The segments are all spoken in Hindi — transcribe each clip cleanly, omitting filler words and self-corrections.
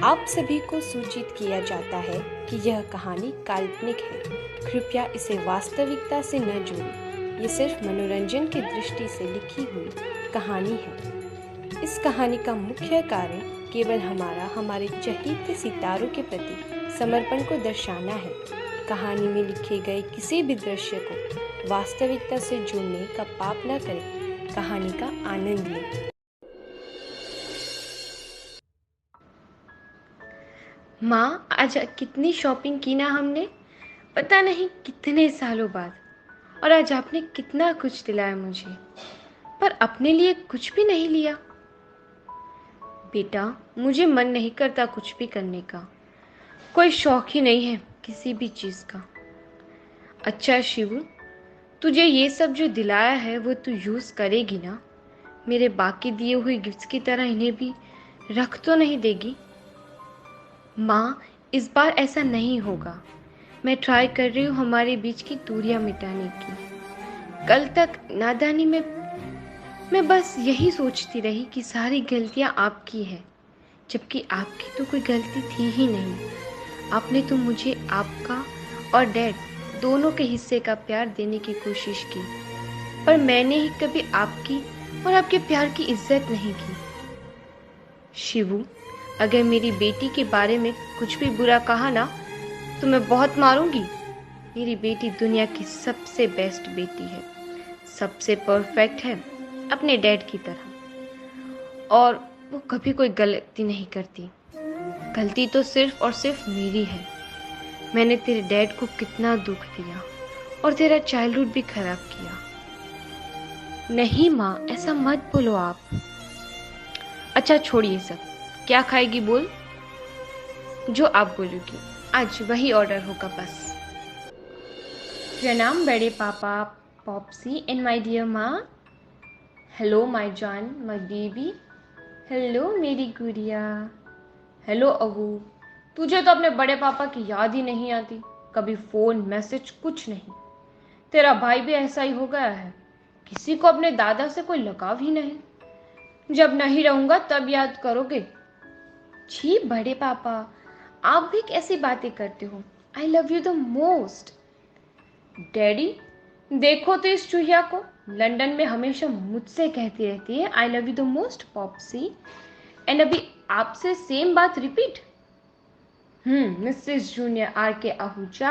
आप सभी को सूचित किया जाता है कि यह कहानी काल्पनिक है। कृपया इसे वास्तविकता से न जोड़ें। ये सिर्फ मनोरंजन की दृष्टि से लिखी हुई कहानी है। इस कहानी का मुख्य कारण केवल हमारे चहेते सितारों के प्रति समर्पण को दर्शाना है। कहानी में लिखे गए किसी भी दृश्य को वास्तविकता से जोड़ने का पाप न करें। कहानी का आनंद लें। माँ, आज कितनी शॉपिंग की ना हमने, पता नहीं कितने सालों बाद। और आज आपने कितना कुछ दिलाया मुझे, पर अपने लिए कुछ भी नहीं लिया। बेटा, मुझे मन नहीं करता कुछ भी करने का। कोई शौक ही नहीं है किसी भी चीज़ का। अच्छा शिवू, तुझे ये सब जो दिलाया है वो तू यूज़ करेगी ना? मेरे बाकी दिए हुए गिफ्ट्स की तरह इन्हें भी रख तो नहीं देगी? माँ, इस बार ऐसा नहीं होगा। मैं ट्राई कर रही हूँ हमारे बीच की दूरियां मिटाने की। कल तक नादानी में मैं बस यही सोचती रही कि सारी गलतियां आपकी है, जबकि आपकी तो कोई गलती थी ही नहीं। आपने तो मुझे आपका और डैड दोनों के हिस्से का प्यार देने की कोशिश की, पर मैंने ही कभी आपकी और आपके प्यार की इज्जत नहीं की। शिवू, अगर मेरी बेटी के बारे में कुछ भी बुरा कहा ना, तो मैं बहुत मारूंगी। मेरी बेटी दुनिया की सबसे बेस्ट बेटी है, सबसे परफेक्ट है, अपने डैड की तरह। और वो कभी कोई गलती नहीं करती। गलती तो सिर्फ और सिर्फ मेरी है। मैंने तेरे डैड को कितना दुख दिया और तेरा चाइल्डहुड भी खराब किया। नहीं माँ, ऐसा मत बोलो आप। अच्छा छोड़िए सब। क्या खाएगी बोल? जो आप बोलोगी, आज वही ऑर्डर होगा बस। प्रणाम बड़े पापा, पॉप्सी एंड माय डियर माँ। हेलो माय जान, माय बेबी। हेलो मेरी गुड़िया। हेलो अबू। तुझे तो अपने बड़े पापा की याद ही नहीं आती, कभी फोन मैसेज कुछ नहीं। तेरा भाई भी ऐसा ही हो गया है, किसी को अपने दादा से कोई लगाव ही नहीं। जब नहीं रहूंगा तब याद करोगे। जी बड़े पापा, आप भी कैसी बातें करते हो। आई love you the most. Daddy, देखो तो इस चूहिया को, लंदन में हमेशा मुझसे कहती रहती है आई love you the most Popsy, and अभी आपसे सेम बात रिपीट। मिसेस जूनियर आर के आहूजा,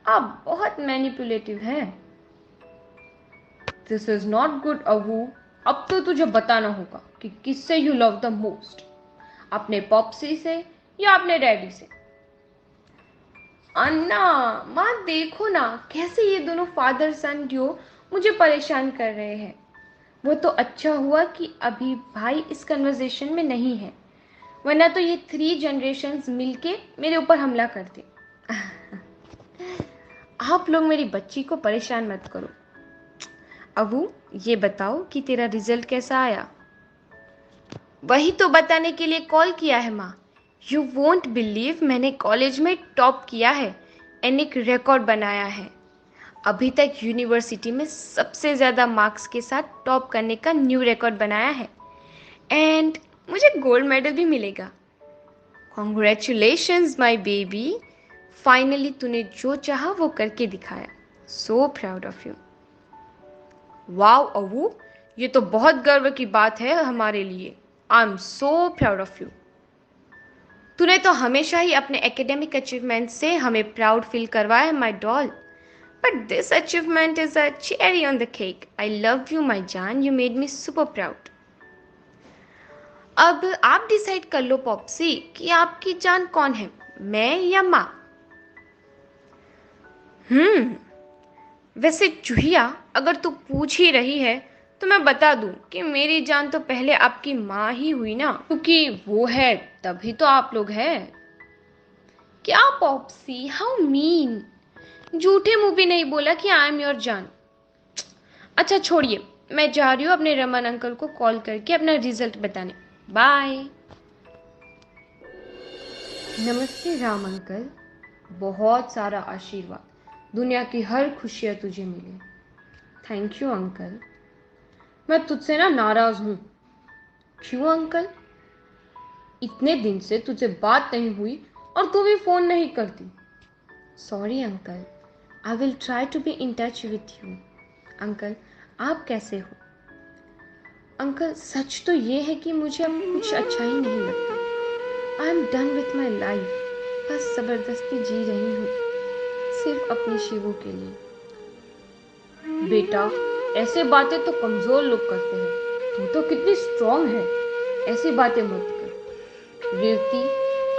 आप बहुत मैनिपुलेटिव हैं। This is not good Abu. अब तो तुझे बताना होगा कि किससे यू लव द मोस्ट, अपने पॉप्सी से या अपने डैडी से। अन्ना, माँ देखो ना कैसे ये दोनों फादर सन ड्यू मुझे परेशान कर रहे हैं। वो तो अच्छा हुआ कि अभी भाई इस कन्वर्सेशन में नहीं है, वरना तो ये 3 जनरेशन्स मिलके मेरे ऊपर हमला करते। आप लोग मेरी बच्ची को परेशान मत करो। अबू, ये बताओ कि तेरा रिजल्ट कैसा आया? वही तो बताने के लिए कॉल किया है माँ। यू वोंट बिलीव, मैंने कॉलेज में टॉप किया है एंड एक रिकॉर्ड बनाया है। अभी तक यूनिवर्सिटी में सबसे ज़्यादा मार्क्स के साथ टॉप करने का न्यू रिकॉर्ड बनाया है, एंड मुझे गोल्ड मेडल भी मिलेगा। कॉन्ग्रेचुलेशंस माय बेबी, फाइनली तूने जो चाहा वो करके दिखाया। So proud of you. Wow Abu, ये तो बहुत गर्व की बात है हमारे लिए। I am so proud of you. तूने तो हमेशा ही अपने एकेडमिक अचीवमेंट से हमें प्राउड फील करवाया my doll, but this achievement is a cherry on the cake. I love you my जान, you made me super proud. अब आप डिसाइड कर लो पॉप्सी कि आपकी जान कौन है, मैं या माँ। वैसे चूहिया, अगर तू पूछ ही रही है तो मैं बता दूं कि मेरी जान तो पहले आपकी माँ ही हुई ना, क्योंकि वो है तभी तो आप लोग हैं। क्या पॉप्सी, हाउ मीन। झूठे मुंह भी नहीं बोला कि आई एम योर जान। अच्छा छोड़िए, मैं जा रही हूँ अपने रमन अंकल को कॉल करके अपना रिजल्ट बताने। बाय। नमस्ते राम अंकल, बहुत सारा आशीर्वाद, दुनिया की हर खुशियाँ तुझे मिले। Thank you uncle. मैं तुझसे ना नाराज हूँ। क्यों अंकल? इतने दिन से तुझे बात नहीं हुई और तू भी फोन नहीं करती। Sorry uncle, I will try to be in touch with you. Uncle, आप कैसे हो? अंकल, सच तो ये है कि मुझे अब कुछ अच्छा ही नहीं लगता। I am done with my life. बस ज़बरदस्ती जी रही हूँ, सिर्फ अपनी शिवू के लिए। बेटा, ऐसे बातें तो कमज़ोर लोग करते हैं। तू तो कितनी स्ट्रांग है। ऐसी बातें मत कर। रेवती,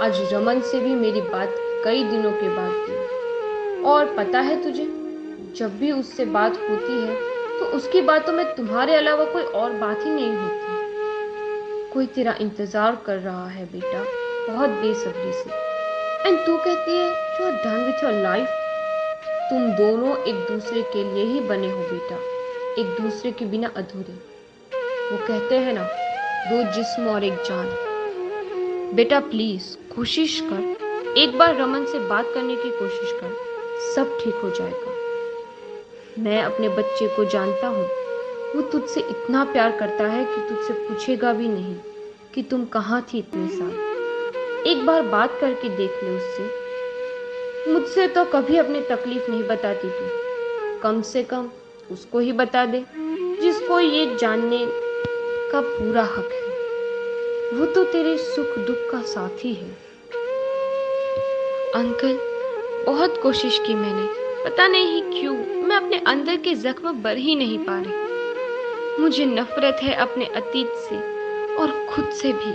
आज रमन से भी मेरी बात कई दिनों के बाद हुई। और पता है तुझे, जब भी उससे बात होती है तो उसकी बातों में तुम्हारे अलावा कोई और बात ही नहीं होती। कोई तेरा इंतजार कर रहा है बेटा, बहुत बेसब्री से। एंड तू कहती है you are done with your life. तुम दोनों एक दूसरे के लिए ही बने हो बेटा, एक दूसरे के बिना अधूरे। वो कहते हैं ना, दो जिस्म और एक जान। बेटा प्लीज कोशिश कर, एक बार रमन से बात करने की कोशिश कर, सब ठीक हो जाएगा। मैं अपने बच्चे को जानता हूँ, वो तुझसे इतना प्यार करता है कि तुझसे पूछेगा भी नहीं कि तुम कहाँ थी इतने साल। एक बार बात करके देख ले उससे। मुझसे तो कभी अपनी तकलीफ नहीं बताती तू, कम से कम उसको ही बता दे जिसको ये जानने का पूरा हक है। वो तो तेरे सुख दुख का साथी है। अंकल, बहुत कोशिश की मैंने, पता नहीं क्यों मैं अपने अंदर के जख्म भर ही नहीं पा रही। मुझे नफरत है अपने अतीत से और खुद से भी।